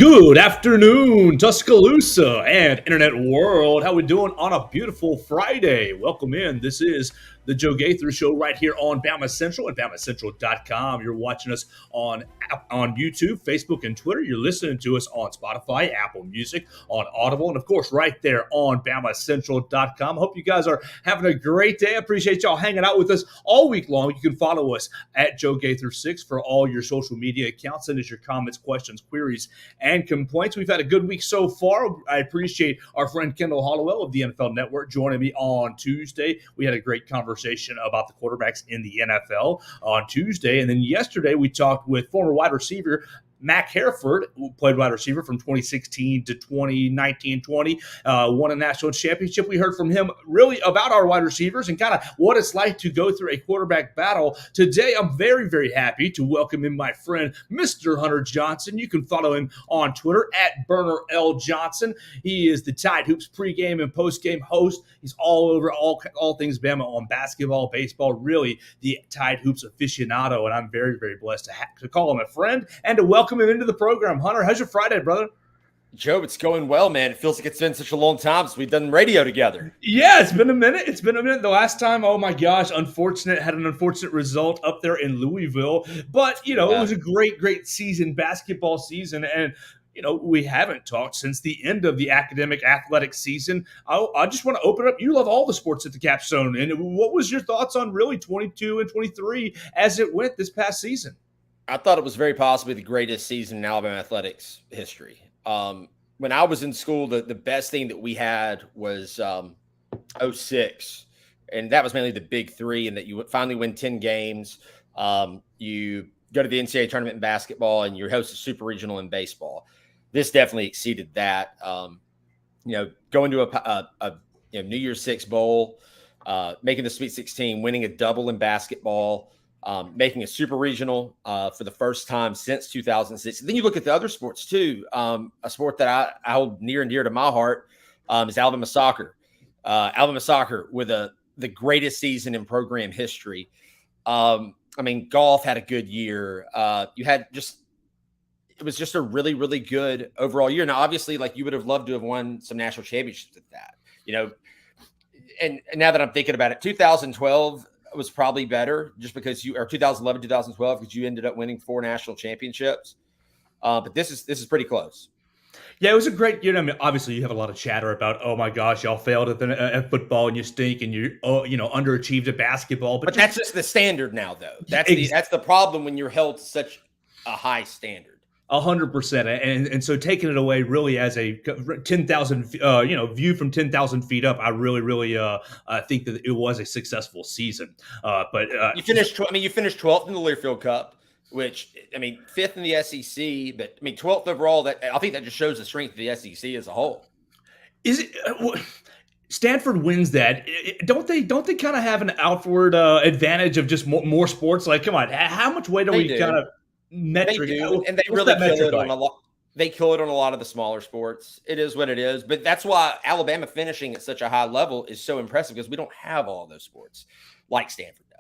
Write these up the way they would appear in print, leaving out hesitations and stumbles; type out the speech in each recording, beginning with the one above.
Good afternoon, Tuscaloosa and Internet World. How we doing on a beautiful Friday? Welcome in. This is the Joe Gaither Show right here on BamaCentral and BamaCentral.com. You're watching us on YouTube, Facebook, and Twitter. You're listening to us on Spotify, Apple Music, on Audible, and of course right there on BamaCentral.com. Hope you guys are having a great day. I appreciate y'all hanging out with us all week long. You can follow us at Joe Gaither6 for all your social media accounts. Send us your comments, questions, queries, and complaints. We've had a good week so far. I appreciate our friend Kendall Hollowell of the NFL Network joining me on Tuesday. We had a great conversation about the quarterbacks in the NFL on Tuesday. And then yesterday we talked with former wide receiver Mac Hereford, who played wide receiver from 2016 to 2019-20, won a national championship. We heard from him really about our wide receivers and kind of what it's like to go through a quarterback battle. Today, I'm very, very happy to welcome in my friend, Mr. Hunter Johnson. You can follow him on Twitter at Burner L. Johnson. He is the Tide Hoops pregame and postgame host. He's all over all things Bama on basketball, baseball, really the Tide Hoops aficionado. And I'm very, very blessed to call him a friend and to welcome him into the program. Hunter, how's your Friday, brother? Joe, it's going well, man. It feels like it's been such a long time since we've done radio together. Yeah, it's been a minute. The last time, oh my gosh, had an unfortunate result up there in Louisville. But, It was a great season, basketball season. And, we haven't talked since the end of the academic athletic season. I just want to open up. You love all the sports at the Capstone. And what was your thoughts on really 22 and 23 as it went this past season? I thought it was very possibly the greatest season in Alabama athletics history. When I was in school, the best thing that we had was 06. And that was mainly the big three, and that you would finally win 10 games. You go to the NCAA tournament in basketball, and you host a super regional in baseball. This definitely exceeded that. Going to a New Year's Six bowl, making the Sweet 16, winning a double in basketball, making a super regional for the first time since 2006. And then you look at the other sports too. A sport that I hold near and dear to my heart is Alabama soccer. Alabama soccer with the greatest season in program history. Golf had a good year. It was just a really, really good overall year. Now, obviously, you would have loved to have won some national championships at that, And now that I'm thinking about it, 2012 was probably better just because 2011, 2012, because you ended up winning 4 national championships. But this is pretty close. Yeah, it was a great year. Obviously, you have a lot of chatter about, oh my gosh, y'all failed at football and you stink, and you underachieved at basketball. But that's just the standard now, though. That's the problem when you're held to such a high standard. 100%, and so taking it away really as a 10,000 view from 10,000 feet up, I really think that it was a successful season. But you finished 12th in the Learfield Cup, which 5th in the SEC, but 12th overall. I think that just shows the strength of the SEC as a whole. Is it? Stanford wins that. Don't they kind of have an outward advantage of just more sports? Come on, how much weight are we kind of? Metric. They do, and they really kill it on a lot. They kill it on a lot of the smaller sports. It is what it is, but that's why Alabama finishing at such a high level is so impressive, because we don't have all those sports like Stanford does.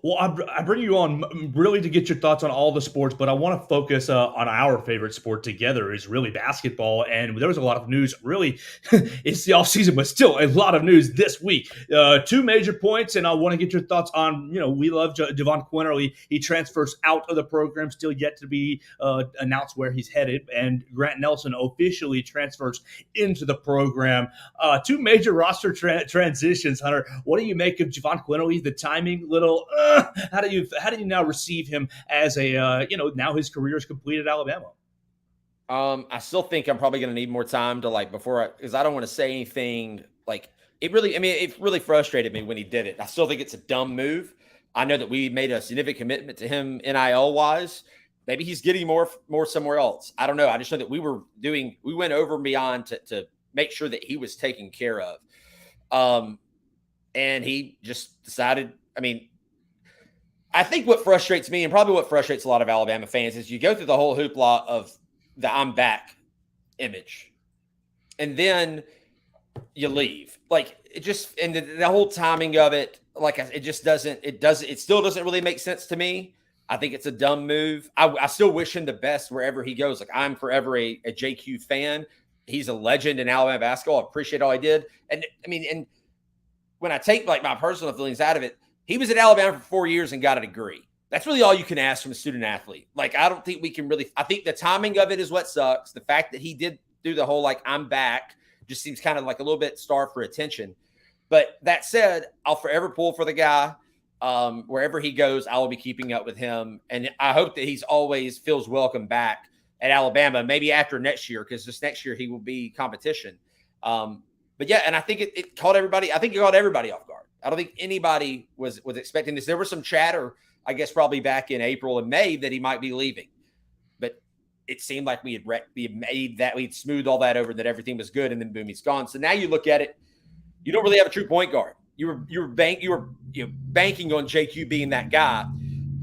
Well, I bring you on really to get your thoughts on all the sports, but I want to focus on our favorite sport together, is really basketball. And there was a lot of news. Really, it's the offseason, but still a lot of news this week. 2 major points, and I want to get your thoughts on, we love Devon Quinterly. He transfers out of the program, still yet to be announced where he's headed. And Grant Nelson officially transfers into the program. 2 major roster transitions, Hunter. What do you make of Devon Quinterly? The timing, little... How do you now receive him as a now his career is complete at Alabama? I still think I'm probably going to need more time to because I don't want to say anything it really frustrated me when he did it. I still think it's a dumb move. I know that we made a significant commitment to him NIL wise. Maybe he's getting more somewhere else. I don't know. I just know that we went over and beyond to make sure that he was taken care of. And he just decided, I think what frustrates me, and probably what frustrates a lot of Alabama fans, is you go through the whole hoopla of the I'm back image, and then you leave. The whole timing of it, it still doesn't really make sense to me. I think it's a dumb move. I still wish him the best wherever he goes. Like, I'm forever a JQ fan. He's a legend in Alabama basketball. I appreciate all he did. And I mean, and when I take like my personal feelings out of it, he was at Alabama for 4 years and got a degree. That's really all you can ask from a student athlete. Like, I don't think we can really, I think the timing of it is what sucks. The fact that he did do the whole, like, I'm back just seems kind of like a little bit starved for attention. But that said, I'll forever pull for the guy. Wherever he goes, I will be keeping up with him. And I hope that he's always feels welcome back at Alabama, maybe after next year, because this next year he will be competition. But yeah, and I think it caught everybody. I think it caught everybody off guard. I don't think anybody was expecting this. There was some chatter, I guess, probably back in April and May that he might be leaving. But it seemed like we had made that, we'd smoothed all that over, that everything was good, and then boom, he's gone. So now you look at it, you don't really have a true point guard. You were banking on JQ being that guy,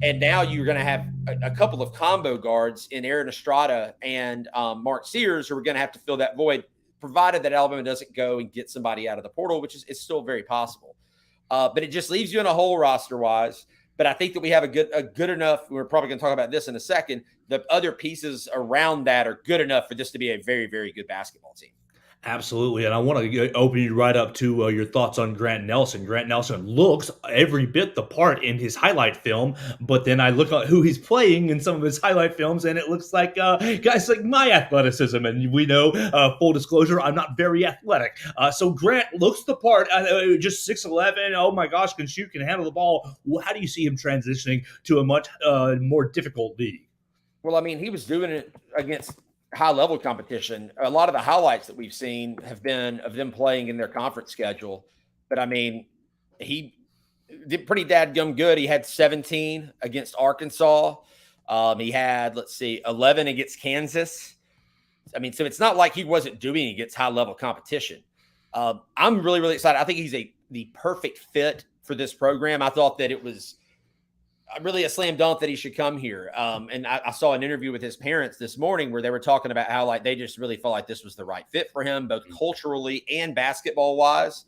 and now you're going to have a couple of combo guards in Aaron Estrada and Mark Sears, who are going to have to fill that void, provided that Alabama doesn't go and get somebody out of the portal, which is still very possible. But it just leaves you in a hole roster wise. But I think that we have a good enough. We're probably going to talk about this in a second. The other pieces around that are good enough for this to be a very, very good basketball team. Absolutely. And I want to open you right up to your thoughts on Grant Nelson. Grant Nelson looks every bit the part in his highlight film, but then I look at who he's playing in some of his highlight films, and it looks like guys like my athleticism. And we know, full disclosure, I'm not very athletic. So Grant looks the part, just 6'11". Oh my gosh, can shoot, can handle the ball. How do you see him transitioning to a much more difficult league? Well, I mean, he was doing it against high-level competition. A lot of the highlights that we've seen have been of them playing in their conference schedule. But, I mean, he did pretty dadgum good. He had 17 against Arkansas. He had, 11 against Kansas. I mean, so it's not like he wasn't doing against high-level competition. I'm really, really excited. I think he's the perfect fit for this program. I thought that it was really a slam dunk that he should come here. And I saw an interview with his parents this morning where they were talking about how, like, they just really felt like this was the right fit for him, both culturally and basketball wise.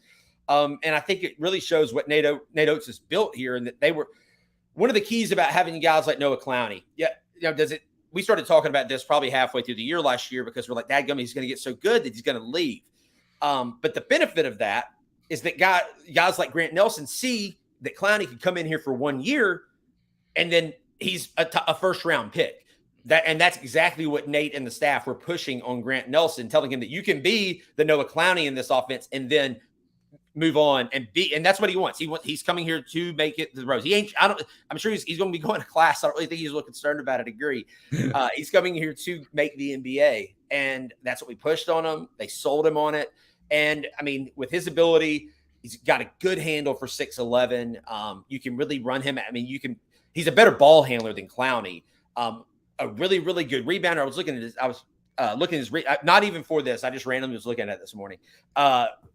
And I think it really shows what Nate Oates has built here, and that they were one of the keys about having guys like Noah Clowney. Yeah. We started talking about this probably halfway through the year last year, because we're like, dadgum, he's going to get so good that he's going to leave. But the benefit of that is that guys like Grant Nelson see that Clowney could come in here for 1 year, and then he's a first-round pick. That's exactly what Nate and the staff were pushing on Grant Nelson, telling him that you can be the Noah Clowney in this offense and then move on and that's what he wants. He's coming here to make it to the pros. I'm sure he's going to be going to class. I don't really think he's a little concerned about a degree. He's coming here to make the NBA, and that's what we pushed on him. They sold him on it. And I mean, with his ability, he's got a good handle for 6'11". You can really run him. I mean, he's a better ball handler than Clowney. A really, really good rebounder. I was looking at his not even for this. I just randomly was looking at it this morning.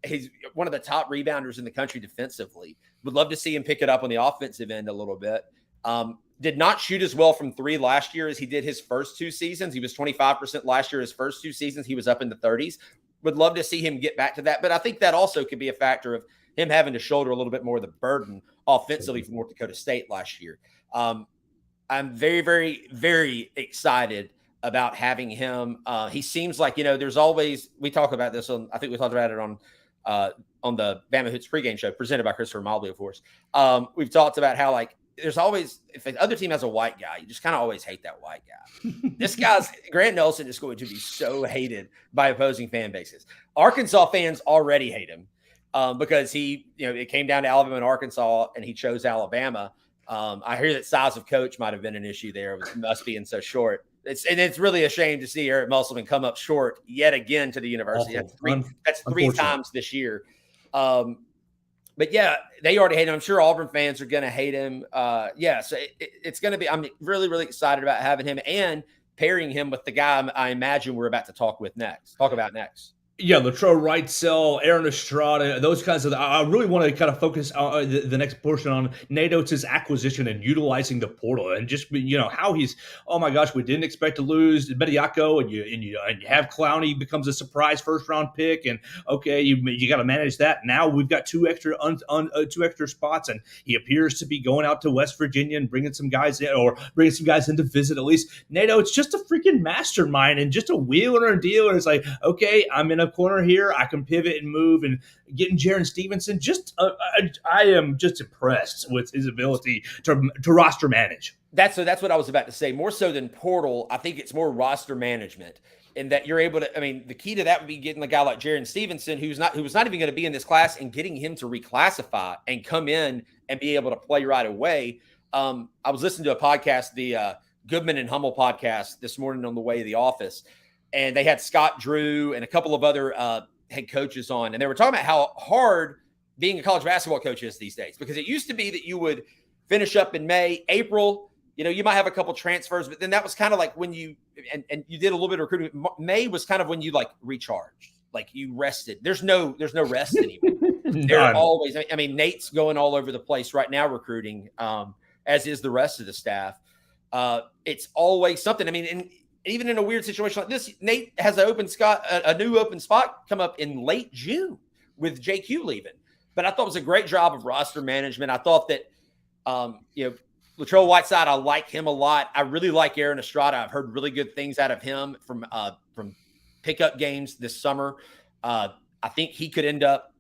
He's one of the top rebounders in the country defensively. Would love to see him pick it up on the offensive end a little bit. Did not shoot as well from three last year as he did his first 2 seasons. He was 25% last year. His first 2 seasons, he was up in the 30s. Would love to see him get back to that. But I think that also could be a factor of him having to shoulder a little bit more of the burden offensively from North Dakota State last year. I'm very, very, very excited about having him. He seems like, there's always, we talk about this I think we talked about it on the Bama Hoots pregame show presented by Christopher Mobley, of course. We've talked about how, like, there's always, if the other team has a white guy, you just kind of always hate that white guy. Grant Nelson is going to be so hated by opposing fan bases. Arkansas fans already hate him because it came down to Alabama and Arkansas, and he chose Alabama. I hear that size of coach might have been an issue there with Muss being so short. It's really a shame to see Eric Musselman come up short yet again to the university. That's three times this year. But yeah, they already hate him. I'm sure Auburn fans are going to hate him. So it's going to be. I'm really, really excited about having him and pairing him with the guy I imagine we're about to talk about next. Yeah, Latrobe Wrightsell, Aaron Estrada, those kinds of. I really want to kind of focus the next portion on Nate Oates' acquisition and utilizing the portal, and just how he's. Oh my gosh, we didn't expect to lose Bediako, and you have Clowney becomes a surprise first round pick, and okay, you got to manage that. Now we've got two extra spots, and he appears to be going out to West Virginia and bringing some guys in, or bringing some guys in to visit at least. Nate Oates just a freaking mastermind and just a wheeler and dealer. It's like, okay, I'm in a corner here. I can pivot and move, and getting Jaron Stevenson. I am just impressed with his ability to roster manage. That's what I was about to say. More so than portal, I think it's more roster management, and that you're able to. I mean, the key to that would be getting a guy like Jaron Stevenson, who was not even going to be in this class, and getting him to reclassify and come in and be able to play right away. I was listening to a podcast, the Goodman and Hummel podcast, this morning on the way to the office, and they had Scott Drew and a couple of other head coaches on, and they were talking about how hard being a college basketball coach is these days, because it used to be that you would finish up in May, April, you might have a couple transfers, but then that was kind of like when you you did a little bit of recruiting. May was kind of when you like recharged, like you rested. There's no rest anymore. They're always. I mean, Nate's going all over the place right now recruiting, as is the rest of the staff. It's always something. I mean, and even in a weird situation like this, Nate has a new open spot come up in late June with JQ leaving. But I thought it was a great job of roster management. I thought that, Latrell Whiteside, I like him a lot. I really like Aaron Estrada. I've heard really good things out of him from pickup games this summer. I think he could end up,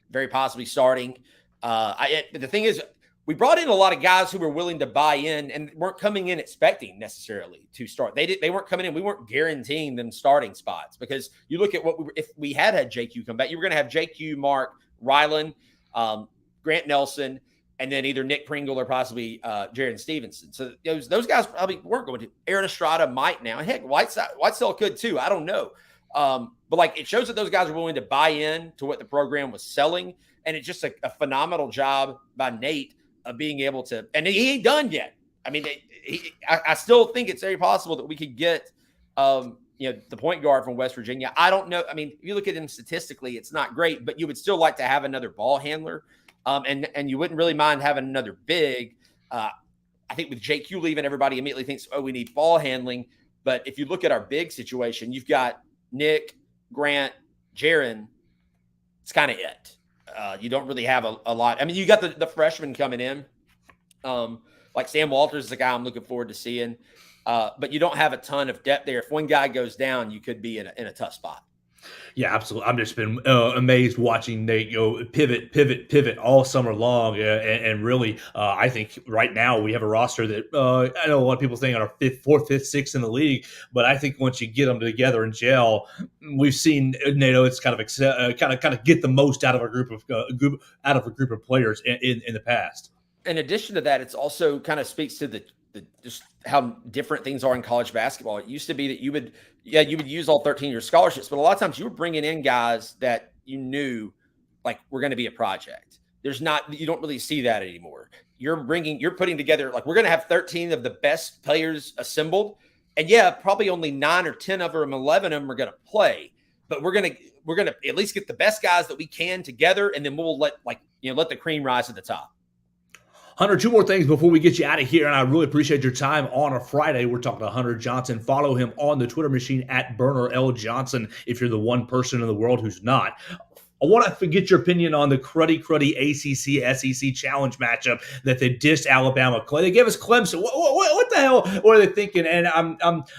very possibly starting. The thing is, we brought in a lot of guys who were willing to buy in and weren't coming in expecting necessarily to start. They weren't coming in. We weren't guaranteeing them starting spots, because you look at if we had JQ come back, you were going to have JQ, Mark, Ryland, Grant Nelson, and then either Nick Pringle or possibly Jaron Stevenson. So those guys probably weren't going to. Aaron Estrada might now. Heck, Whitesell could too. I don't know. But like, it shows that those guys are willing to buy in to what the program was selling. And it's just a phenomenal job by Nate of being able to, and he ain't done yet. I mean, I still think it's very possible that we could get, the point guard from West Virginia. I don't know. I mean, if you look at him statistically, it's not great, but you would still like to have another ball handler. And you wouldn't really mind having another big. I think with JQ leaving, everybody immediately thinks, oh, we need ball handling. But if you look at our big situation, you've got Nick, Grant, Jaron. It's kind of it. You don't really have a lot. I mean, you got the freshmen coming in. Like Sam Walters is a guy I'm looking forward to seeing. But you don't have a ton of depth there. If one guy goes down, you could be in a tough spot. Yeah, absolutely. I've just been amazed watching Nate pivot all summer long, and really, I think right now we have a roster that I know a lot of people think are fourth, fifth, sixth in the league, but I think once you get them together and gel, we've seen Nate Oates kind of get the most out of a group of players in the past. In addition to that, it's also kind of speaks to the just how different things are in college basketball. It used to be that you would use all 13 of your scholarships, but a lot of times you were bringing in guys that you knew like were going to be a project. You don't really see that anymore. You're putting together, like, we're going to have 13 of the best players assembled. And probably only 9 or 10 of them, 11 of them are going to play, but we're going to at least get the best guys that we can together. And then we'll let the cream rise to the top. Hunter, two more things before we get you out of here, and I really appreciate your time on a Friday. We're talking to Hunter Johnson. Follow him on the Twitter machine at Burner L. Johnson if you're the one person in the world who's not. I want to get your opinion on the cruddy ACC-SEC challenge matchup that they dished Alabama. They gave us Clemson. What the hell were they thinking? And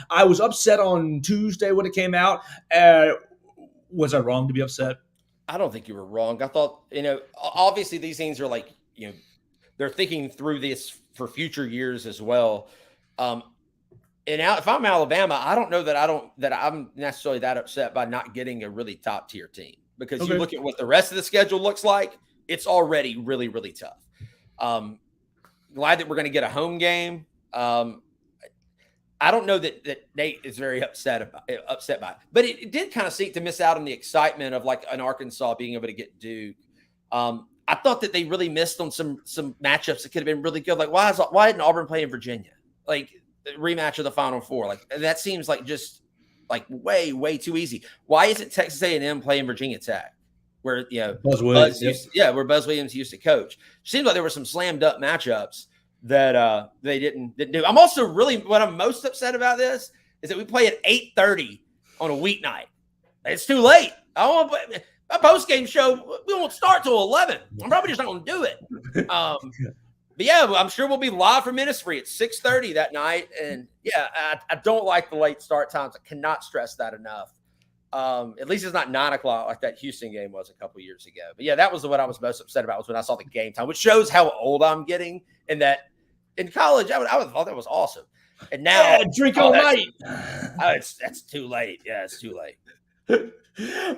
I was upset on Tuesday when it came out. Was I wrong to be upset? I don't think you were wrong. I thought, obviously these things are like, they're thinking through this for future years as well. And now, if I'm Alabama, I don't know that I'm necessarily that upset by not getting a really top tier team, because you look at what the rest of the schedule looks like, it's already really, really tough. Glad that we're going to get a home game. I don't know that Nate is very upset by it, but it did kind of seem to miss out on the excitement of like an Arkansas being able to get Duke. I thought that they really missed on some matchups that could have been really good. Like, why didn't Auburn play in Virginia? Like, the rematch of the Final Four. Like, that seems like just like way too easy. Why isn't Texas A&M playing Virginia Tech, where Buzz Williams, where Buzz Williams used to coach? Seems like there were some slammed up matchups that they didn't do. I'm also what I'm most upset about this is that we play at 8:30 on a weeknight. It's too late. I want to play a post game show. We won't start till 11. I'm probably just not going to do it. But yeah, I'm sure we'll be live from Innisfree at 6:30 that night. And yeah, I don't like the late start times. I cannot stress that enough. At least it's not 9 o'clock like that Houston game was a couple years ago. But yeah, that was what I was most upset about, was when I saw the game time, which shows how old I'm getting. And that in college, I would thought that was awesome. And now drink all night. That's too late. Yeah, it's too late.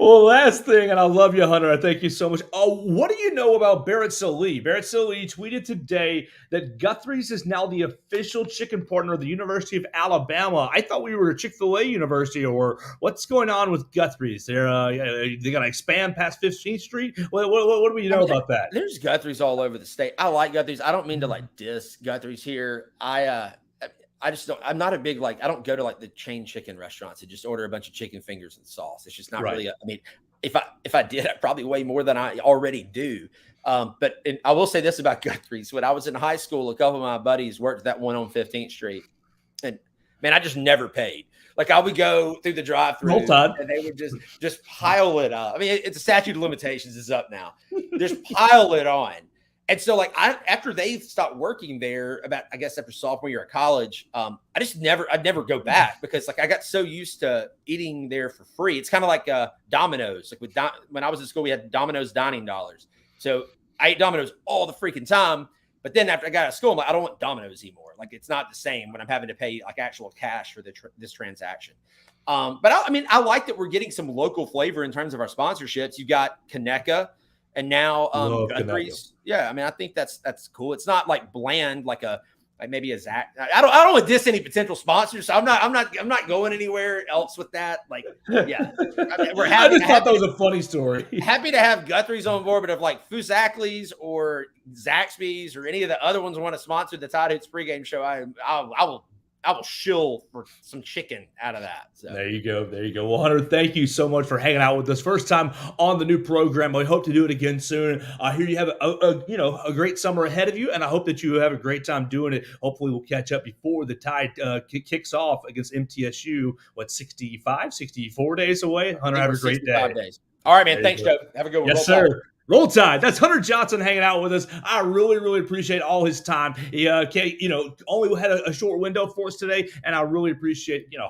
Well, last thing, and I love you, Hunter. I thank you so much. What do you know about Barrett Sallee? Barrett Sallee tweeted today that Guthrie's is now the official chicken partner of the University of Alabama. I thought we were a Chick-fil-A university, or what's going on with Guthrie's? They going to expand past 15th Street? What do we know about that? There's Guthrie's all over the state. I like Guthrie's. I don't mean to like diss Guthrie's here. I just don't. I'm not a big I don't go to like the chain chicken restaurants and just order a bunch of chicken fingers and sauce. It's just not really. I mean, if I did, I'd probably way more than I already do. But I will say this about Guthrie's: when I was in high school, a couple of my buddies worked at that one on 15th Street, and man, I just never paid. Like I would go through the drive-thru, and they would just pile it up. I mean, it's a statute of limitations is up now. Just pile it on. And so, after they stopped working there, I guess after sophomore year of college, I'd never go back, because I got so used to eating there for free. It's kind of like Domino's. When I was in school, we had Domino's dining dollars. So I ate Domino's all the freaking time. But then after I got out of school, I'm like, I don't want Domino's anymore. It's not the same when I'm having to pay actual cash for this transaction. But I like that we're getting some local flavor in terms of our sponsorships. You got Kaneka. And now Guthrie's, yeah, I think that's cool. It's not bland like maybe a Zach. I don't want to diss any potential sponsors, so I'm not going anywhere else with that. Yeah, we're happy. I just thought that was a funny story. Happy to have Guthrie's on board, but if Fusakli's or Zaxby's or any of the other ones want to sponsor the Tide Hoots pregame show, I will shill for some chicken out of that. So. There you go. Well, Hunter, thank you so much for hanging out with us. First time on the new program. We hope to do it again soon. I hear you have a great summer ahead of you, and I hope that you have a great time doing it. Hopefully, we'll catch up before the Tide kicks off against MTSU. 64 days away? Hunter, have a great day. Days. All right, man. Thanks, Joe. Have a good one. Yes, sir. Roll Tide. That's Hunter Johnson hanging out with us. I really, really appreciate all his time. He, only had a short window for us today, and I really appreciate, I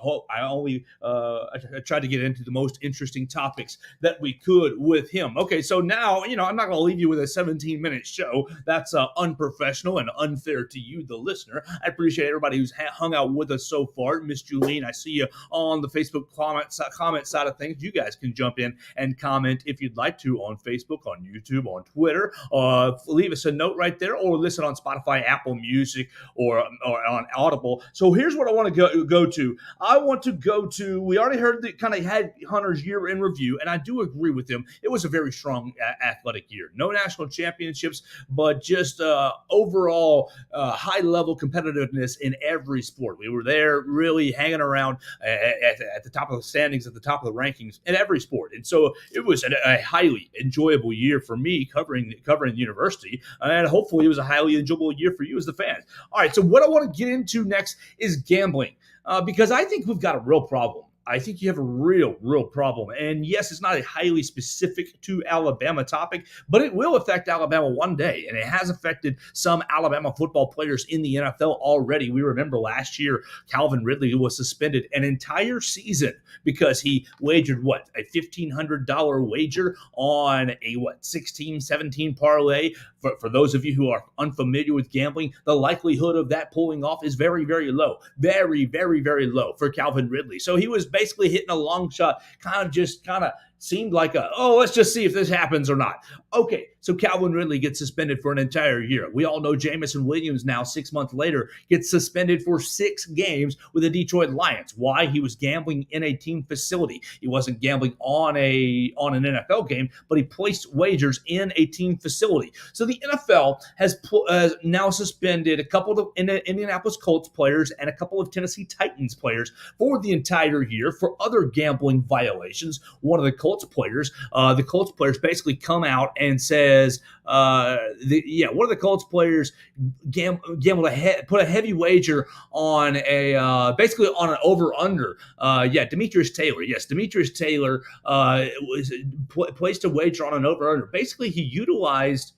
tried to get into the most interesting topics that we could with him. Okay, so now, I'm not going to leave you with a 17-minute show. That's unprofessional and unfair to you, the listener. I appreciate everybody who's hung out with us so far. Miss Julene, I see you on the Facebook comment side of things. You guys can jump in and comment if you'd like to on Facebook, on YouTube, on Twitter. Leave us a note right there, or listen on Spotify, Apple Music, or on Audible. So here's what I want to go to. I want to go to, we already heard that kind of had Hunter's year in review, and I do agree with him. It was a very strong athletic year. No national championships, but just overall high-level competitiveness in every sport. We were there really hanging around at the top of the standings, at the top of the rankings in every sport. And so it was a highly enjoyable year for me covering the university, and hopefully it was a highly enjoyable year for you as the fans. All right, so what I want to get into next is gambling, because I think we've got a real problem. I think you have a real problem. And yes, it's not a highly specific to Alabama topic, but it will affect Alabama one day. And it has affected some Alabama football players in the NFL already. We remember last year, Calvin Ridley was suspended an entire season because he wagered a $1,500 wager on a 16-17 parlay. For those of you who are unfamiliar with gambling, the likelihood of that pulling off is very, very low. Very, very, very low for Calvin Ridley. So he was basically hitting a long shot, kind of seemed like let's just see if this happens or not. Okay, so Calvin Ridley gets suspended for an entire year. We all know Jamison Williams now, 6 months later, gets suspended for 6 games with the Detroit Lions. Why? He was gambling in a team facility. He wasn't gambling on an NFL game, but he placed wagers in a team facility. So the NFL has now suspended a couple of Indianapolis Colts players and a couple of Tennessee Titans players for the entire year for other gambling violations. One of the Colts players basically come out and says, one of the Colts players put a heavy wager on basically on an over-under. Demetrius Taylor. Yes, Demetrius Taylor placed a wager on an over-under. Basically, he utilized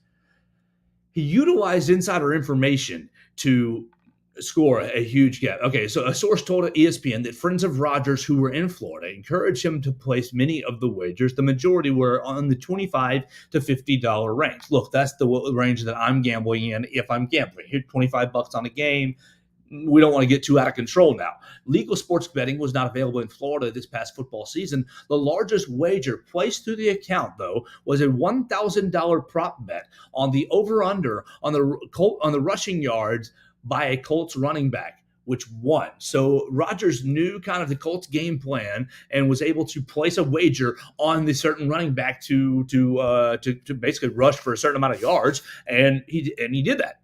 insider information to score a huge gap. Okay, so a source told ESPN that friends of Rodgers who were in Florida encouraged him to place many of the wagers. The majority were on the $25 to $50 range. Look, that's the range that I'm gambling in if I'm gambling. Here, $25 on a game. We don't want to get too out of control now. Legal sports betting was not available in Florida this past football season. The largest wager placed through the account, though, was a $1,000 prop bet on the over-under on the rushing yards by a Colts running back, which won. So Rodgers knew kind of the Colts game plan and was able to place a wager on the certain running back to basically rush for a certain amount of yards, and he did that.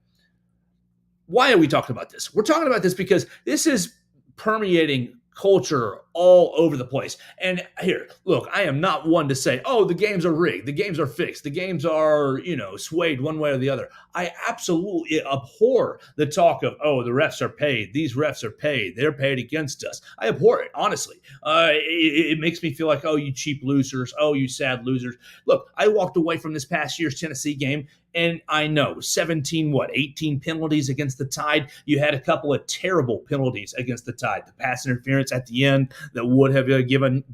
Why are we talking about this? We're talking about this because this is permeating culture all over the place. And here, look, I am not one to say, oh, the games are rigged, the games are fixed, the games are, swayed one way or the other. I absolutely abhor the talk of, oh, the refs are paid, these refs are paid, they're paid against us. I abhor it, honestly. It makes me feel like, oh, you cheap losers, oh, you sad losers. Look, I walked away from this past year's Tennessee game, and I know 18 penalties against the Tide. You had a couple of terrible penalties against the Tide. The pass interference at the end that would have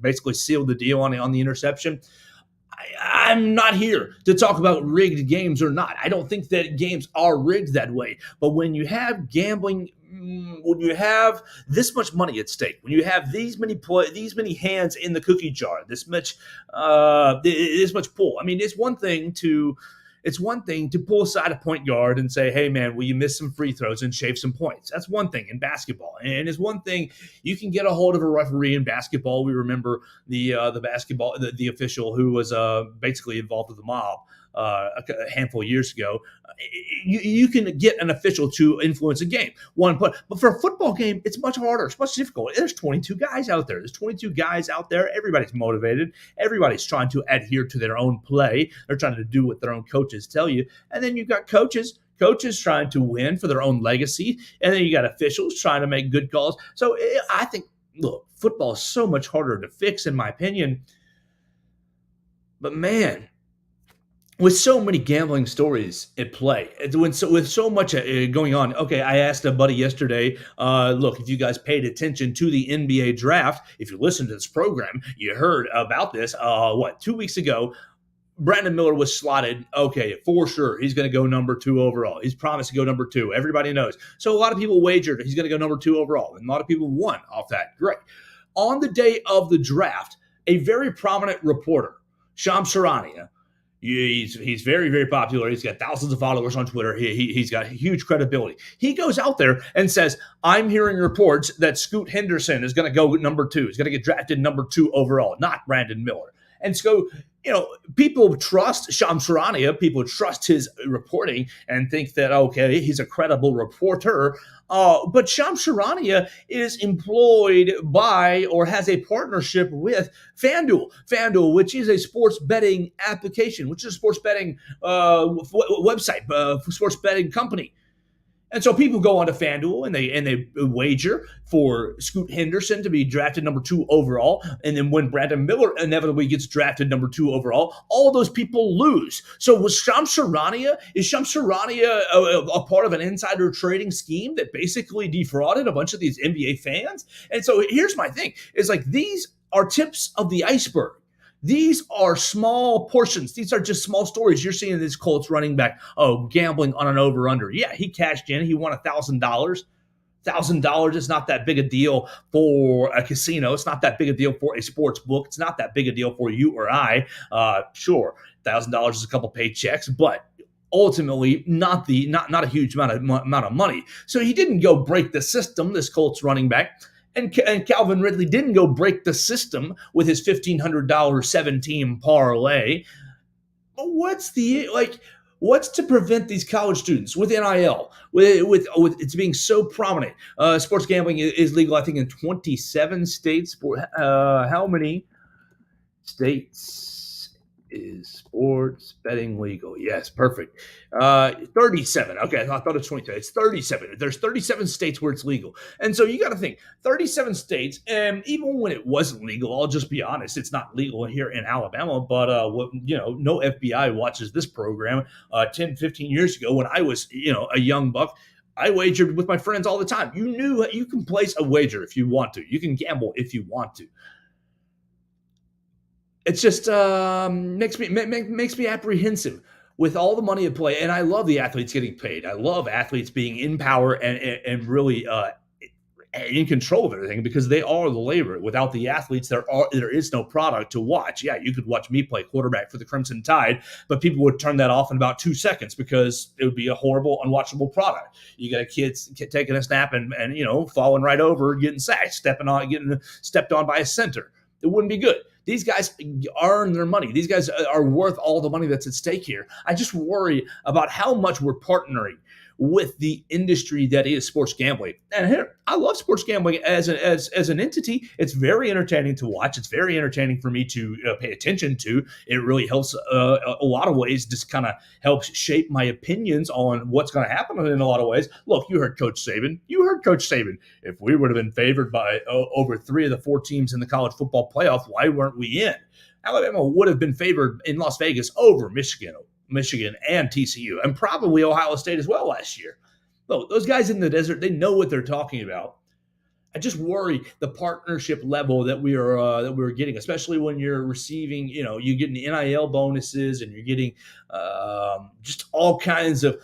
basically sealed the deal on the interception. I'm not here to talk about rigged games or not. I don't think that games are rigged that way. But when you have gambling, when you have this much money at stake, when you have these many hands in the cookie jar, this much pull. I mean, it's one thing to pull aside a point guard and say, hey, man, will you miss some free throws and shave some points? That's one thing in basketball. And it's one thing you can get a hold of a referee in basketball. We remember the official who was basically involved with the mob a handful of years ago. You can get an official to influence a game. But for a football game, it's much harder. It's much difficult. There's 22 guys out there. Everybody's motivated. Everybody's trying to adhere to their own play. They're trying to do what their own coaches tell you. And then you've got coaches trying to win for their own legacy. And then you got officials trying to make good calls. So I think, look, football is so much harder to fix, in my opinion. But man, with so many gambling stories at play, with so much going on. Okay, I asked a buddy yesterday, look, if you guys paid attention to the NBA draft, if you listened to this program, you heard about this, 2 weeks ago, Brandon Miller was slotted, okay, for sure, he's going to go number 2 overall. He's promised to go number 2. Everybody knows. So a lot of people wagered he's going to go number 2 overall, and a lot of people won off that. Great. On the day of the draft, a very prominent reporter, Shams Charania, he's very, very popular. He's got thousands of followers on Twitter. He's got huge credibility. He goes out there and says, I'm hearing reports that Scoot Henderson is going to go number 2. He's going to get drafted number 2 overall, not Brandon Miller. And so, people trust Shams Charania. People trust his reporting and think that, okay, he's a credible reporter. But Shams Charania is employed by or has a partnership with FanDuel, which is a sports betting application, which is a sports betting website, sports betting company. And so people go onto FanDuel and they wager for Scoot Henderson to be drafted number 2 overall. And then when Brandon Miller inevitably gets drafted number 2 overall, all those people lose. So is Shams Charania a part of an insider trading scheme that basically defrauded a bunch of these NBA fans? And so here's my thing. It's like these are tips of the iceberg. These are small portions. These are just small stories. You're seeing this Colts running back, gambling on an over-under. Yeah, he cashed in. He won $1,000. $1,000 is not that big a deal for a casino. It's not that big a deal for a sports book. It's not that big a deal for you or I. Sure, $1,000 is a couple paychecks, but ultimately not a huge amount of money. So he didn't go break the system, this Colts running back. And Calvin Ridley didn't go break the system with his $1,500 7-team parlay. But what's to prevent these college students with NIL, with it's being so prominent? Sports gambling is legal, I think, in 27 states. How many states is sports betting legal? Yes, perfect. 37. Okay, I thought it was 23. It's 37. There's 37 states where it's legal. And so you got to think 37 states, and even when it wasn't legal, I'll just be honest, it's not legal here in Alabama, but no FBI watches this program. 10, 15 years ago when I was, a young buck, I wagered with my friends all the time. You can place a wager if you want to. You can gamble if you want to. It's just makes me apprehensive with all the money at play. And I love the athletes getting paid. I love athletes being in power and really in control of everything because they are the labor. Without the athletes, there is no product to watch. Yeah, you could watch me play quarterback for the Crimson Tide, but people would turn that off in about 2 seconds because it would be a horrible, unwatchable product. You got a kid taking a snap and falling right over, getting sacked, getting stepped on by a center. It wouldn't be good. These guys earn their money. These guys are worth all the money that's at stake here. I just worry about how much we're partnering with the industry that is sports gambling. And here, I love sports gambling as an entity. It's very entertaining to watch. It's very entertaining for me to pay attention to. It really helps a lot of ways, just kind of helps shape my opinions on what's going to happen in a lot of ways. Look, you heard Coach Saban. If we would have been favored by over 3 of the 4 teams in the college football playoff, why weren't we in? Alabama would have been favored in Las Vegas over Michigan and TCU, and probably Ohio State as well last year. Look, those guys in the desert, they know what they're talking about. I just worry the partnership level that we're getting, especially when you're receiving, you're getting NIL bonuses and you're getting just all kinds of.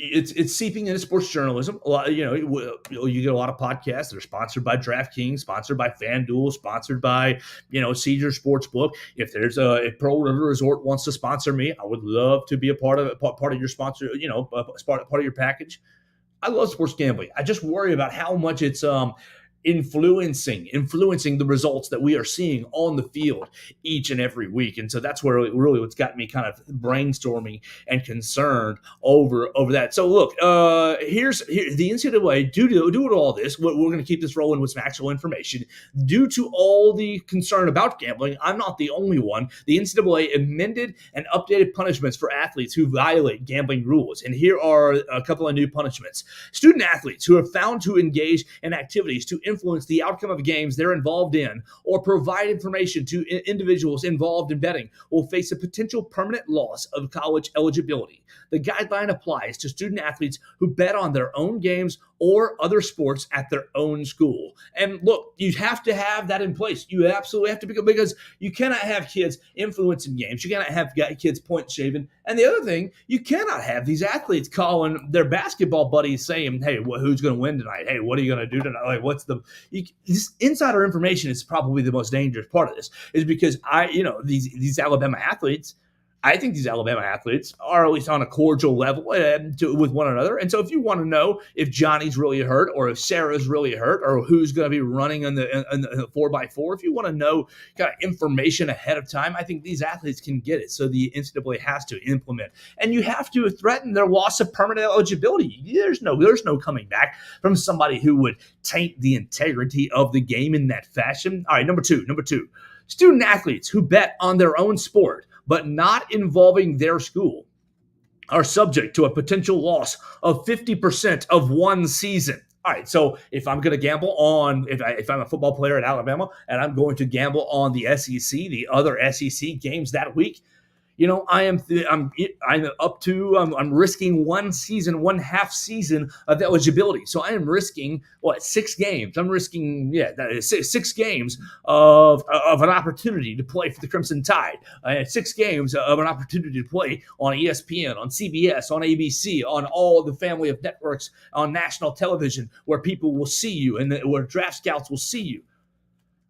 It's seeping into sports journalism. A lot, you get a lot of podcasts that are sponsored by DraftKings, sponsored by FanDuel, sponsored by, Caesar Sportsbook. If Pearl River Resort wants to sponsor me, I would love to be a part of it, part of your sponsor, part of your package. I love sports gambling. I just worry about how much it's influencing the results that we are seeing on the field each and every week. And so that's where really what's got me kind of brainstorming and concerned over that. So look, here's the NCAA, due to all this, we're going to keep this rolling with some actual information. Due to all the concern about gambling, I'm not the only one. The NCAA amended and updated punishments for athletes who violate gambling rules. And here are a couple of new punishments. Student athletes who are found to engage in activities to influence the outcome of games they're involved in or provide information to individuals involved in betting will face a potential permanent loss of college eligibility. The guideline applies to student athletes who bet on their own games or other sports at their own school. And look, you have to have that in place. You absolutely have to, because you cannot have kids influencing games. You cannot have kids point shaving. And the other thing, you cannot have these athletes calling their basketball buddies saying, hey, who's going to win tonight? Hey, what are you going to do tonight? Like, this insider information is probably the most dangerous part of this, is because these Alabama athletes, I think these Alabama athletes are at least on a cordial level with one another. And so if you want to know if Johnny's really hurt or if Sarah's really hurt or who's going to be running in the 4x4, if you want to know kind of information ahead of time, I think these athletes can get it. So the NCAA has to implement. And you have to threaten their loss of permanent eligibility. There's no coming back from somebody who would taint the integrity of the game in that fashion. All right, number two. Student athletes who bet on their own sport but not involving their school are subject to a potential loss of 50% of one season. All right, so if I'm going to gamble on, if I'm a football player at Alabama and I'm going to gamble on the SEC, the other SEC games that week, I'm up to I'm risking one half season of eligibility. So I am risking what 6 games. I'm risking six games of an opportunity to play for the Crimson Tide. 6 games of an opportunity to play on ESPN, on CBS, on ABC, on all the family of networks, on national television, where people will see you and where draft scouts will see you.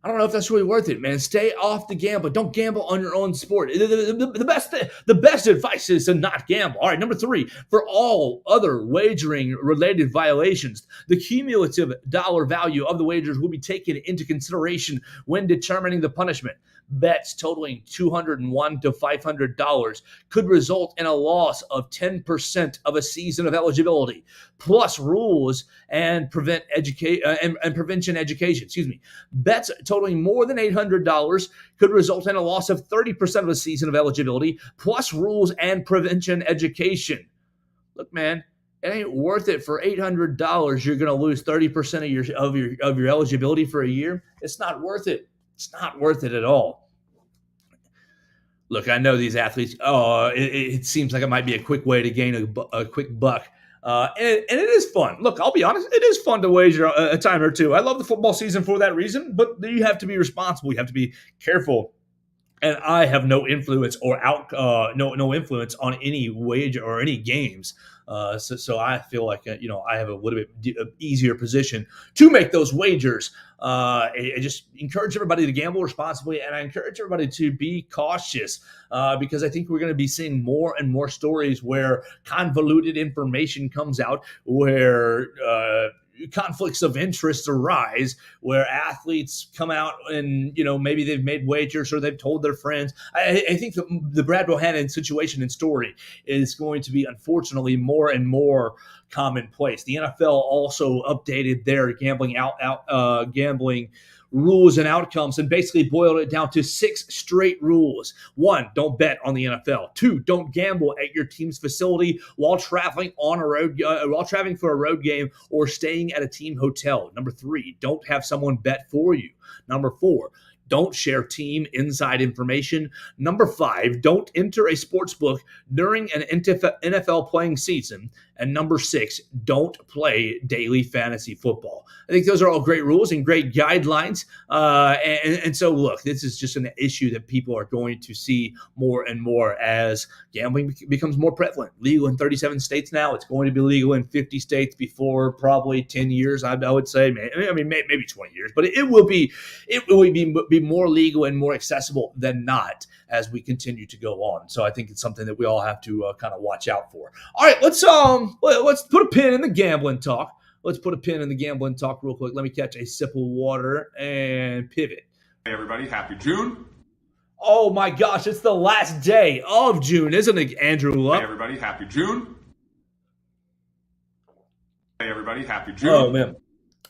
I don't know if that's really worth it, man. Stay off the gamble. Don't gamble on your own sport. The best advice is to not gamble. All right, number 3, for all other wagering related violations, the cumulative dollar value of the wagers will be taken into consideration when determining the punishment. Bets totaling $201 to $500 could result in a loss of 10% of a season of eligibility, plus rules and prevention education. Bets totaling more than $800 could result in a loss of 30% of a season of eligibility, plus rules and prevention education. Look, man, it ain't worth it. For $800, you're going to lose 30% of your eligibility for a year. It's not worth it. It's not worth it at all. Look, I know these athletes. It seems like it might be a quick way to gain a quick buck. And it is fun. Look, I'll be honest, it is fun to wager a time or two. I love the football season for that reason, but you have to be responsible. You have to be careful. And I have no influence no influence on any wager or any games. So I feel like I have a little bit easier position to make those wagers. I just encourage everybody to gamble responsibly, and I encourage everybody to be cautious because I think we're going to be seeing more and more stories where convoluted information comes out, where conflicts of interest arise, where athletes come out and maybe they've made wagers or they've told their friends. I think the Brad Bohannon situation and story is going to be, unfortunately, more and more commonplace. The NFL also updated their gambling rules and outcomes and basically boiled it down to 6 straight rules. 1, don't bet on the NFL. 2, don't gamble at your team's facility while traveling for a road game or staying at a team hotel. Number 3, don't have someone bet for you. Number 4, don't share team inside information. Number 5, don't enter a sports book during an NFL playing season. And number 6, don't play daily fantasy football. I think those are all great rules and great guidelines. And so, look, this is just an issue that people are going to see more and more as gambling becomes more prevalent. Legal in 37 states now. It's going to be legal in 50 states before probably 10 years, I would say. Maybe 20 years. But it will be more legal and more accessible than not as we continue to go on. So I think it's something that we all have to kind of watch out for. All right, let's put a pin in the gambling talk. Let's put a pin in the gambling talk real quick. Let me catch a sip of water and pivot. Hey, everybody. Happy June. Oh, my gosh. It's the last day of June, isn't it, Andrew Luck? Hey, everybody. Happy June. Hey, everybody. Happy June. Oh, man.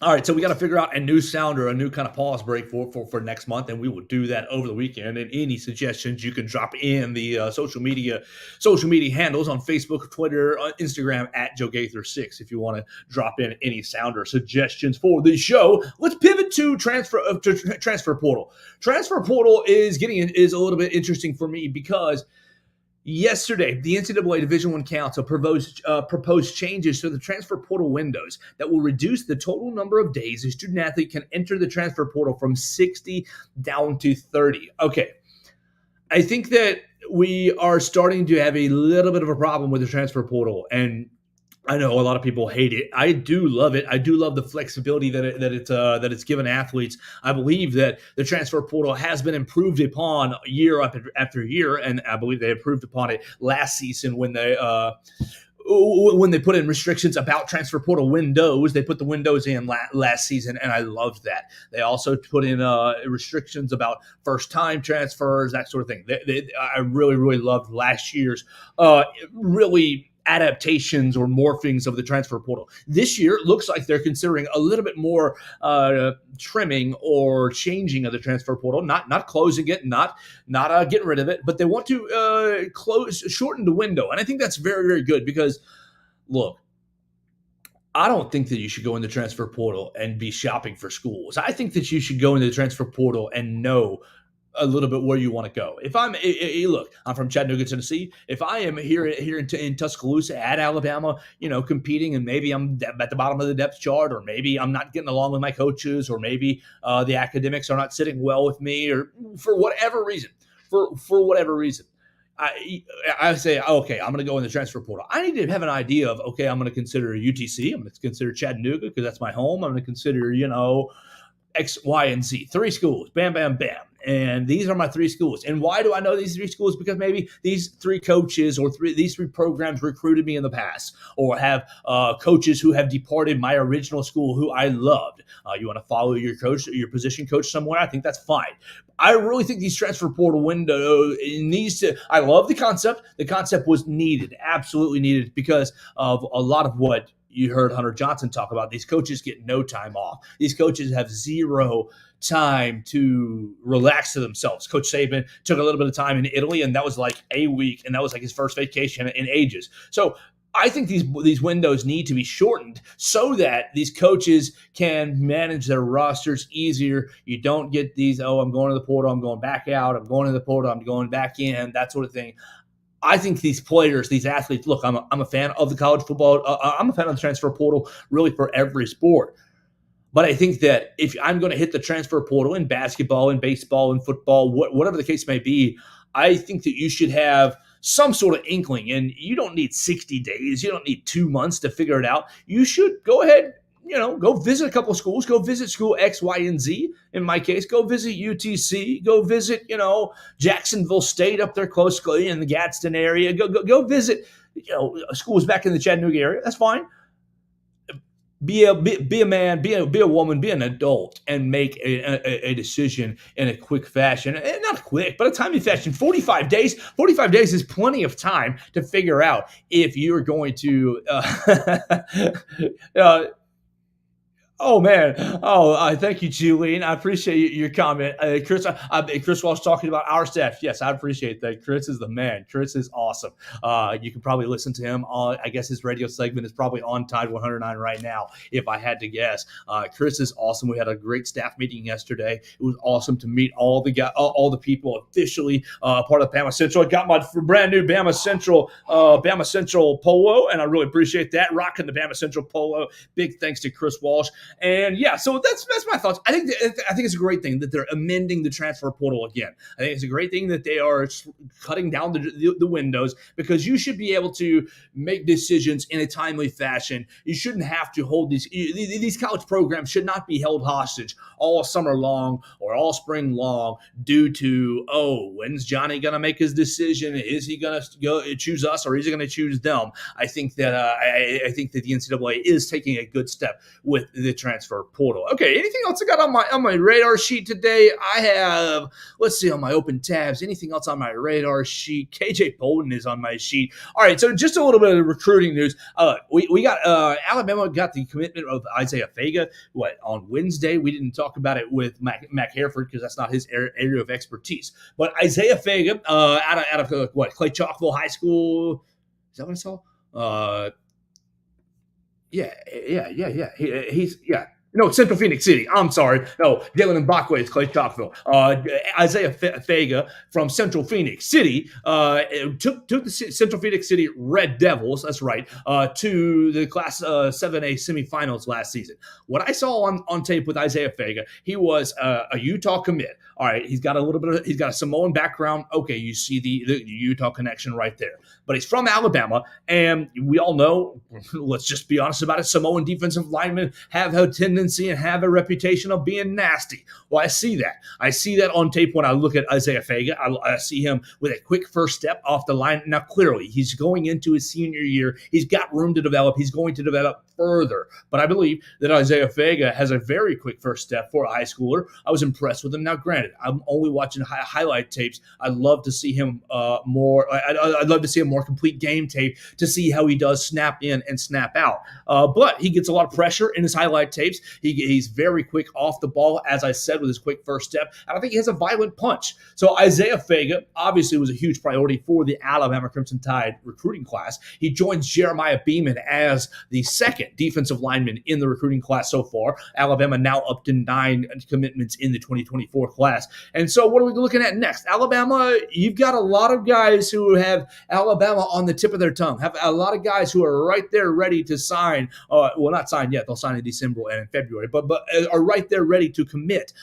All right, so we got to figure out a new sound or a new kind of pause break for next month, and we will do that over the weekend. And any suggestions you can drop in the social media handles on Facebook, Twitter, Instagram at Joe Gaither 6 if you want to drop in any sound or suggestions for the show. Let's pivot to transfer portal. Transfer portal is a little bit interesting for me because yesterday, the NCAA Division I Council proposed changes to the transfer portal windows that will reduce the total number of days a student athlete can enter the transfer portal from 60 down to 30. Okay, I think that we are starting to have a little bit of a problem with the transfer portal, and I know a lot of people hate it. I do love it. I do love the flexibility that it's given athletes. I believe that the transfer portal has been improved upon year after year, and I believe they improved upon it last season when they put in restrictions about transfer portal windows. They put the windows in last season, and I loved that. They also put in restrictions about first-time transfers, that sort of thing. I really, really loved last year's really adaptations or morphings of the transfer portal. This year, it looks like they're considering a little bit more trimming or changing of the transfer portal, not closing it, not getting rid of it, but they want to shorten the window. And I think that's very, very good because, look, I don't think that you should go in the transfer portal and be shopping for schools. I think that you should go into the transfer portal and know a little bit where you want to go. If look, I'm from Chattanooga, Tennessee. If I am here in Tuscaloosa at Alabama, competing, and maybe I'm at the bottom of the depth chart, or maybe I'm not getting along with my coaches, or maybe the academics are not sitting well with me, or for whatever reason, I say, okay, I'm going to go in the transfer portal. I need to have an idea of, okay, I'm going to consider UTC. I'm going to consider Chattanooga because that's my home. I'm going to consider, X, Y, and Z. 3 schools. Bam, bam, bam. And these are my 3 schools. And why do I know these 3 schools? Because maybe these 3 coaches or these 3 programs recruited me in the past, or have coaches who have departed my original school who I loved. You want to follow your coach, your position coach somewhere? I think that's fine. I really think these transfer portal window needs to. I love the concept. The concept was needed, absolutely needed, because of a lot of what you heard Hunter Johnson talk about. These coaches get no time off. These coaches have zero time to relax to themselves. Coach Saban took a little bit of time in Italy, and that was like a week, and that was like his first vacation in ages. So I think these windows need to be shortened so that these coaches can manage their rosters easier. You don't get these, I'm going to the portal, I'm going back out, I'm going to the portal, I'm going back in, that sort of thing. I think these players, these athletes, look, I'm a fan of the college football. I'm a fan of the transfer portal really for every sport. But I think that if I'm going to hit the transfer portal in basketball, in baseball, in football, whatever the case may be, I think that you should have some sort of inkling. And you don't need 60 days. You don't need 2 months to figure it out. You should go ahead, go visit a couple of schools. Go visit school X, Y, and Z. In my case, go visit UTC. Go visit, Jacksonville State up there close in the Gadsden area. Go visit, schools back in the Chattanooga area. That's fine. Be a man, be a woman, be an adult, and make a decision in a quick fashion. And not quick, but a timely fashion. 45 days. 45 days is plenty of time to figure out if you're going to oh, man. Thank you, Julian. I appreciate your comment. Chris Walsh talking about our staff. Yes, I appreciate that. Chris is the man. Chris is awesome. You can probably listen to him on, I guess his radio segment is probably on Tide 109 right now, if I had to guess. Chris is awesome. We had a great staff meeting yesterday. It was awesome to meet all the people officially part of BamaCentral. I got my brand new BamaCentral polo, and I really appreciate that. Rocking the BamaCentral polo. Big thanks to Chris Walsh. And yeah, so that's my thoughts. I think it's a great thing that they're amending the transfer portal again. I think it's a great thing that they are cutting down the windows, because you should be able to make decisions in a timely fashion. You shouldn't have to hold these college programs should not be held hostage all summer long or all spring long due to, when's Johnny going to make his decision? Is he going to go choose us, or is he going to choose them? I think that I think that the NCAA is taking a good step with the transfer portal. Okay, anything else I got on my radar sheet today? I have, let's see, on my open tabs, anything else on my radar sheet? KJ Bolden is on my sheet. All right, so just a little bit of recruiting news. We got Alabama got the commitment of Isaiah Fega on Wednesday. We didn't talk about it with Mac Hereford because that's not his area of expertise. But Isaiah Fega out of Clay Chalkville High School. Is that what I saw? Yeah. He's No, Central Phoenix City. I'm sorry. No, Jalen Mbakwe is Clay Chalkville. Isaiah Fega from Central Phoenix City took the Central Phoenix City Red Devils, that's right, to the Class 7A semifinals last season. What I saw on tape with Isaiah Fega, he was a Utah commit. All right, he's got a Samoan background. Okay, you see the Utah connection right there. But he's from Alabama, and we all know, let's just be honest about it, Samoan defensive linemen have a tendency and have a reputation of being nasty. Well, I see that. I see that on tape when I look at Isaiah Fega. I see him with a quick first step off the line. Now, clearly, he's going into his senior year. He's got room to develop. He's going to develop further. But I believe that Isaiah Fega has a very quick first step for a high schooler. I was impressed with him. Now, granted, I'm only watching highlight tapes. I'd love to see him more. I'd love to see a more complete game tape to see how he does snap in and snap out. But he gets a lot of pressure in his highlight tapes. He's very quick off the ball, as I said, with his quick first step. And I think he has a violent punch. So Isaiah Fega obviously was a huge priority for the Alabama Crimson Tide recruiting class. He joins Jeremiah Beeman as the second defensive lineman in the recruiting class so far. Alabama now up to 9 commitments in the 2024 class. And so what are we looking at next? Alabama, you've got a lot of guys who have Alabama on the tip of their tongue, have a lot of guys who are right there ready to sign. Well, not sign yet. They'll sign in December and in February, but are right there ready to commit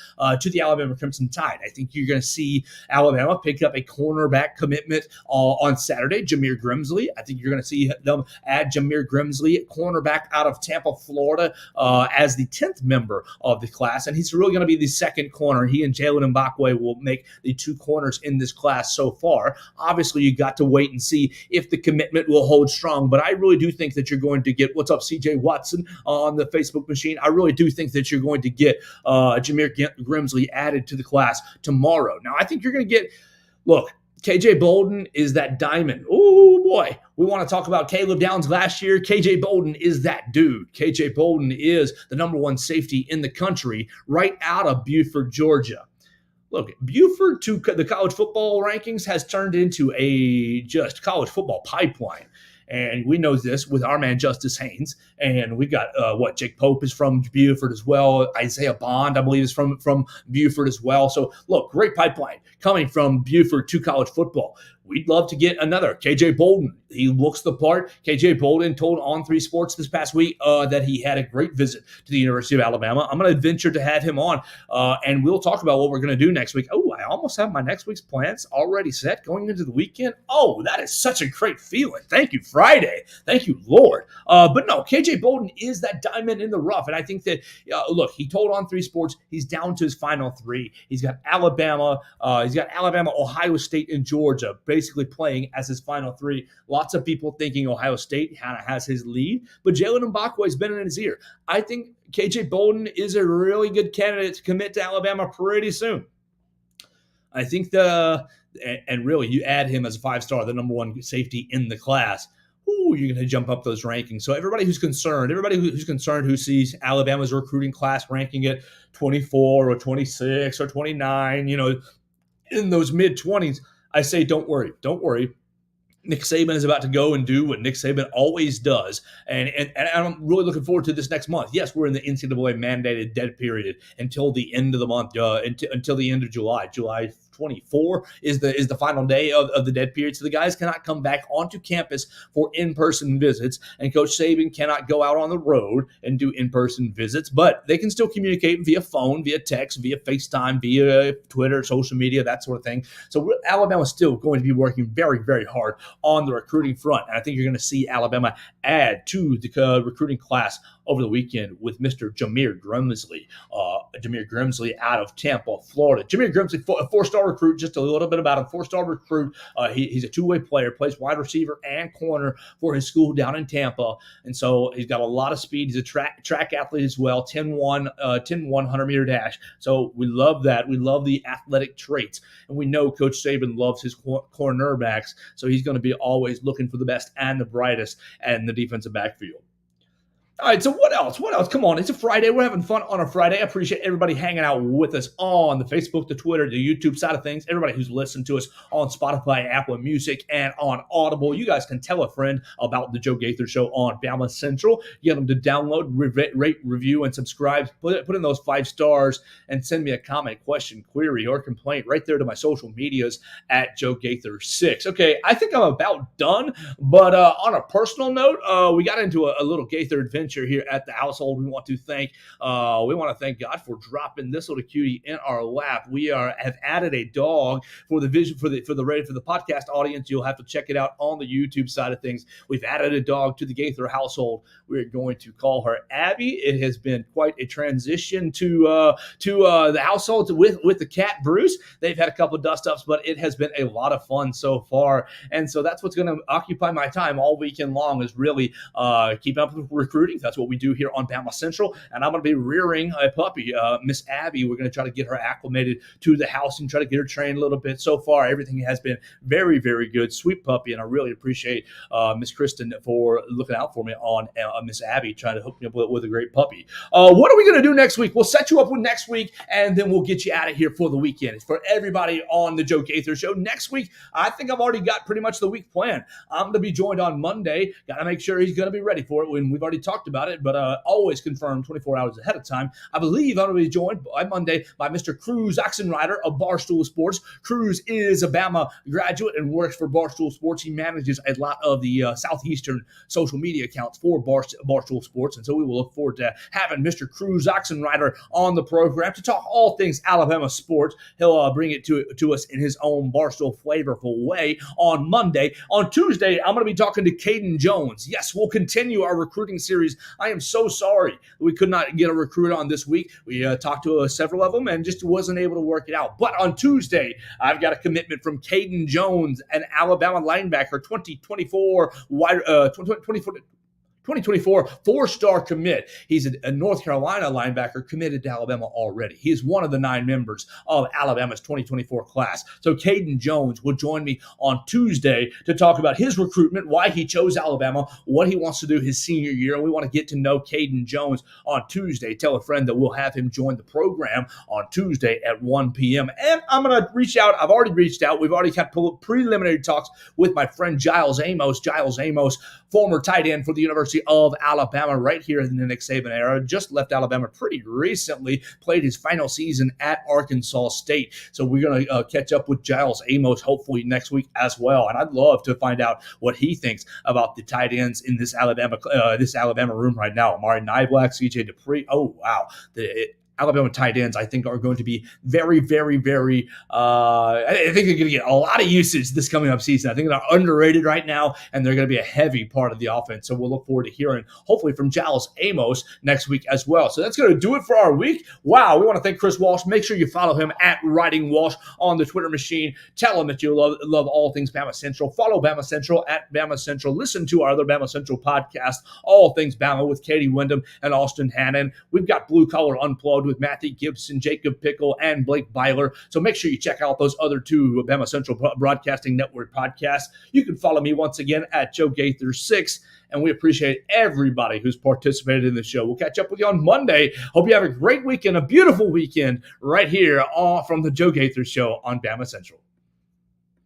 to the Alabama Crimson Tide. I think you're going to see Alabama pick up a cornerback commitment on Saturday, Jameer Grimsley. I think you're going to see them add Jameer Grimsley, cornerback out of Tampa, Florida, as the 10th member of the class. And he's really going to be the second corner. He and Jalen Mbakwe will make the 2 corners in this class so far. Obviously, you got to wait and see if the commitment will hold strong. But I really do think that you're going to get, what's up, CJ Watson on the Facebook machine? I really do think that you're going to get Jameer Grimsley added to the class tomorrow. Now, I think you're going to get, look, KJ Bolden is that diamond. Oh, boy. We want to talk about Caleb Downs last year. KJ Bolden is that dude. KJ Bolden is the number 1 safety in the country right out of Buford, Georgia. Look, Buford to the college football rankings has turned into a just college football pipeline. And we know this with our man Justice Haynes. And we've got, Jake Pope is from Buford as well. Isaiah Bond, I believe, is from Buford as well. So, look, great pipeline coming from Buford to college football. We'd love to get another KJ Bolden. He looks the part. KJ Bolden told On3 Sports this past week that he had a great visit to the University of Alabama. I'm going to venture to have him on, and we'll talk about what we're going to do next week. Oh, I almost have my next week's plans already set going into the weekend. Oh, that is such a great feeling. Thank you, Friday. Thank you, Lord. But no, KJ Bolden is that diamond in the rough, and I think that, look, he told On3 Sports he's down to his final 3. He's got Alabama, Ohio State, and Georgia basically playing as his final 3. Lots of people thinking Ohio State kind of has his lead, but Jalen Mbakwe has been in his ear. I think KJ Bolden is a really good candidate to commit to Alabama pretty soon. I think and really you add him as a 5-star, the number 1 safety in the class. Ooh, you're going to jump up those rankings. So everybody who's concerned, who sees Alabama's recruiting class ranking at 24 or 26 or 29, in those mid-20s, I say don't worry. Don't worry. Nick Saban is about to go and do what Nick Saban always does. And I'm really looking forward to this next month. Yes, we're in the NCAA mandated dead period until the end of the month, until the end of July. July 24 is the final day of the dead period. So the guys cannot come back onto campus for in-person visits, and Coach Saban cannot go out on the road and do in-person visits, but they can still communicate via phone, via text, via FaceTime, via Twitter, social media, that sort of thing. So Alabama's still going to be working very, very hard on the recruiting front. And I think you're going to see Alabama add to the recruiting class over the weekend with Mr. Jameer Grimsley. Jameer Grimsley out of Tampa, Florida. Jameer Grimsley, a 4-star recruit, just a little bit about him. 4-star recruit. He's a 2-way player, plays wide receiver and corner for his school down in Tampa. And so he's got a lot of speed. He's a track athlete as well, 10-1, 100-meter dash. So we love that. We love the athletic traits. And we know Coach Saban loves his cornerbacks, so he's going to be always looking for the best and the brightest and the defensive backfield. All right, so what else? Come on, it's a Friday. We're having fun on a Friday. I appreciate everybody hanging out with us on the Facebook, the Twitter, the YouTube side of things. Everybody who's listened to us on Spotify, Apple Music, and on Audible. You guys can tell a friend about the Joe Gaither Show on BamaCentral. Get them to download, rate, review, and subscribe. Put in those 5 stars and send me a comment, question, query, or complaint right there to my social medias at Joe Gaither 6. Okay, I think I'm about done, but on a personal note, we got into a little Gaither adventure here at the household. We want to thank God for dropping this little cutie in our lap. We have added a dog for the podcast audience. You'll have to check it out on the YouTube side of things. We've added a dog to the Gaither household. We're going to call her Abby. It has been quite a transition to the household with the cat Bruce. They've had a couple of dust ups, but it has been a lot of fun so far. And so that's what's going to occupy my time all weekend long, is really keeping up with recruiting, truth. That's what we do here on Bama Central. And I'm going to be rearing a puppy, Miss Abby. We're going to try to get her acclimated to the house and try to get her trained a little bit. So far, everything has been very, very good. Sweet puppy. And I really appreciate Miss Kristen for looking out for me on Miss Abby, trying to hook me up with a great puppy. What are we going to do next week? We'll set you up with next week, and then we'll get you out of here for the weekend. For everybody on the Joe Gaither Show, next week, I think I've already got pretty much the week planned. I'm going to be joined on Monday. Got to make sure he's going to be ready for it when we've already talked about it, but always confirm 24 hours ahead of time. I believe I'm going to be joined by Monday by Mr. Cruz Oxenrider of Barstool Sports. Cruz is a Bama graduate and works for Barstool Sports. He manages a lot of the Southeastern social media accounts for Barstool Sports, and so we will look forward to having Mr. Cruz Oxenrider on the program to talk all things Alabama sports. He'll bring it to us in his own Barstool flavorful way on Monday. On Tuesday, I'm going to be talking to Caden Jones. Yes, we'll continue our recruiting series. I am so sorry we could not get a recruit on this week. We talked to several of them and just wasn't able to work it out. But on Tuesday, I've got a commitment from Caden Jones, an Alabama linebacker, 2024 four-star commit. He's a North Carolina linebacker committed to Alabama already. He is one of the 9 members of Alabama's 2024 class. So Caden Jones will join me on Tuesday to talk about his recruitment, why he chose Alabama, what he wants to do his senior year, and we want to get to know Caden Jones on Tuesday. Tell a friend that we'll have him join the program on Tuesday at 1 p.m. And I'm going to reach out. I've already reached out. We've already had preliminary talks with my friend Giles Amos. Giles Amos, former tight end for the University of Alabama, right here in the Nick Saban era, just left Alabama pretty recently, played his final season at Arkansas State. So we're going to catch up with Giles Amos hopefully next week as well. And I'd love to find out what he thinks about the tight ends in this Alabama room right now. Amari Niblack, CJ Dupree. Oh, wow. Alabama tight ends, I think, are going to be very, very, very I think they're going to get a lot of usage this coming up season. I think they're underrated right now, and they're going to be a heavy part of the offense. So we'll look forward to hearing, hopefully, from Giles Amos next week as well. So that's going to do it for our week. Wow, we want to thank Chris Walsh. Make sure you follow him at Writing Walsh on the Twitter machine. Tell him that you love all things Bama Central. Follow Bama Central at Bama Central. Listen to our other Bama Central podcast, All Things Bama, with Katie Wyndham and Austin Hannon. We've got Blue Collar Unplugged with Matthew Gibson, Jacob Pickle, and Blake Byler. So make sure you check out those other 2 Bama Central Broadcasting Network podcasts. You can follow me once again at Joe Gaither 6, and we appreciate everybody who's participated in the show. We'll catch up with you on Monday. Hope you have a great weekend, a beautiful weekend right here from the Joe Gaither Show on Bama Central.